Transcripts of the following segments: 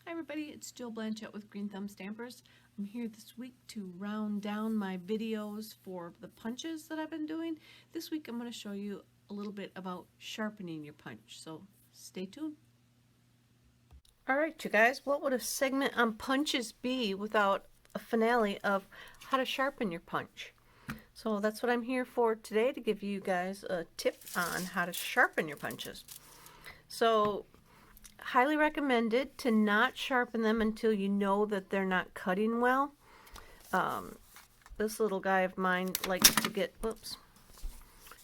Hi everybody, it's Jill Blanchett with Green Thumb Stampers. I'm here this week to round down my videos for the punches that I've been doing. This week I'm going to show you a little bit about sharpening your punch, so stay tuned. Alright you guys, what would a segment on punches be without a finale of how to sharpen your punch? So that's what I'm here for today, to give you guys a tip on how to sharpen your punches. So highly recommended to not sharpen them until you know that they're not cutting well. This little guy of mine likes to get,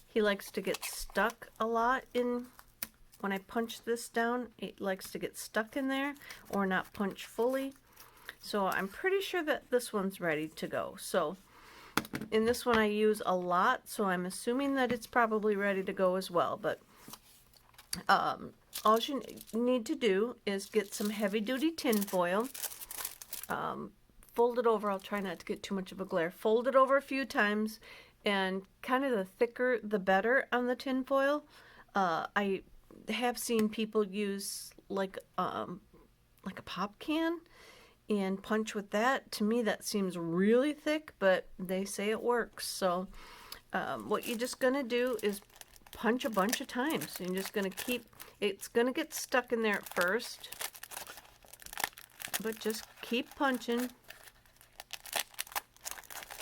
he likes to get stuck a lot in, when I punch this down, it likes to get stuck in there or not punch fully. So I'm pretty sure that this one's ready to go. So in this one I use a lot, so I'm assuming that it's probably ready to go as well. But all you need to do is get some heavy-duty tin foil, fold it over. I'll try not to get too much of a glare. Fold it over a few times, and kind of the thicker the better on the tin foil. I have seen people use like a pop can and punch with that. To me that seems really thick, but they say it works. So what you're just gonna do is punch a bunch of times. You're just going to keep, it's going to get stuck in there at first, but just keep punching, and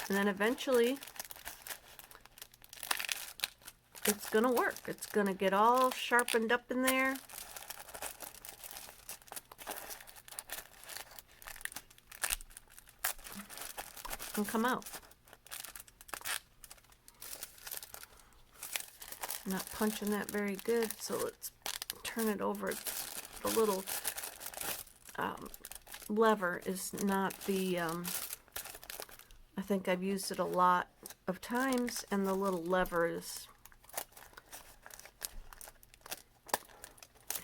then eventually it's going to work. It's going to get all sharpened up in there. And come out. Not punching that very good, so let's turn it over. The little lever is not the, I think I've used it a lot of times, and the little lever is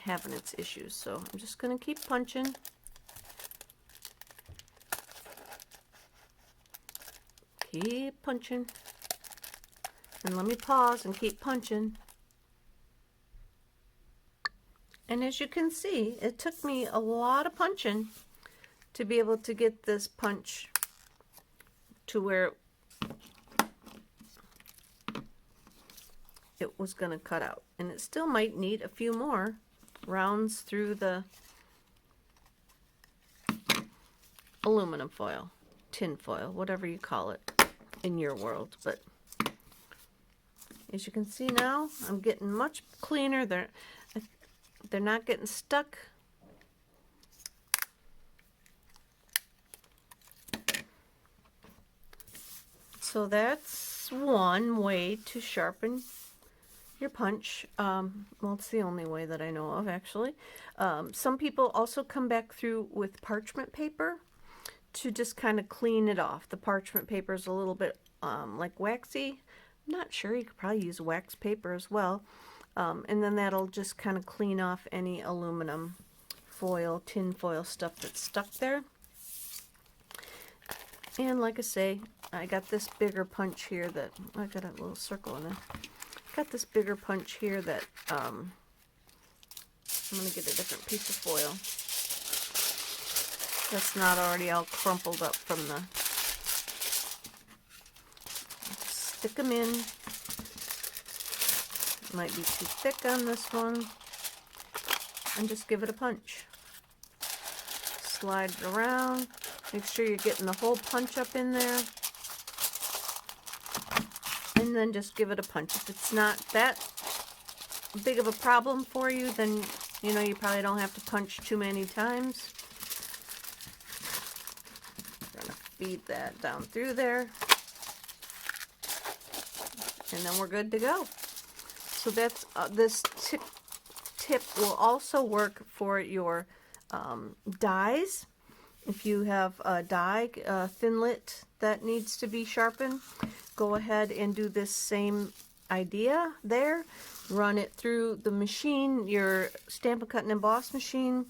having its issues. So I'm just going to keep punching. Keep punching. And let me pause and keep punching. And as you can see, it took me a lot of punching to be able to get this punch to where it was going to cut out. And it still might need a few more rounds through the aluminum foil, tin foil, whatever you call it in your world. But as you can see now, I'm getting much cleaner. They're not getting stuck. So that's one way to sharpen your punch. Well, it's the only way that I know of, actually. Some people also come back through with parchment paper to just kind of clean it off. The parchment paper is a little bit like waxy. Not sure, you could probably use wax paper as well, and then that'll just kind of clean off any aluminum foil, tin foil stuff that's stuck there. And like I say, I got this bigger punch here that I got a little circle in it. Got this bigger punch here that I'm going to get a different piece of foil that's not already all crumpled up from the, stick them in. Might be too thick on this one, and just give it a punch. Slide it around. Make sure you're getting the whole punch up in there, and then just give it a punch. If it's not that big of a problem for you, then you know you probably don't have to punch too many times. I'm gonna feed that down through there. And then we're good to go. So that's this tip will also work for your dies. If you have a die, thinlit that needs to be sharpened, go ahead and do this same idea there. Run it through the machine, your Stampin' Cut and Emboss machine,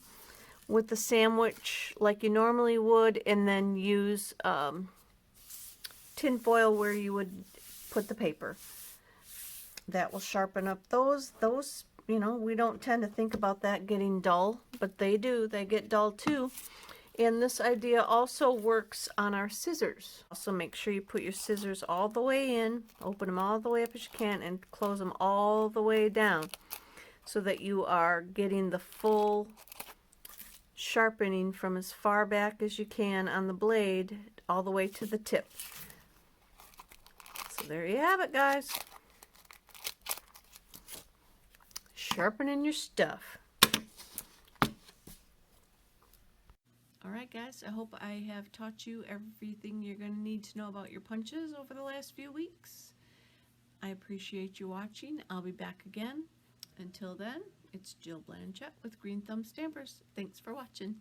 with the sandwich like you normally would, and then use tin foil where you would put the paper. That will sharpen up those you know, we don't tend to think about that getting dull, but they do. They get dull too. And this idea also works on our scissors. Also make sure you put your scissors all the way in, open them all the way up as you can, and close them all the way down so that you are getting the full sharpening from as far back as you can on the blade all the way to the tip. So there you have it, guys. Sharpening your stuff. Alright guys, I hope I have taught you everything you're going to need to know about your punches over the last few weeks. I appreciate you watching. I'll be back again. Until then, it's Jill Blanchett with Green Thumb Stampers. Thanks for watching.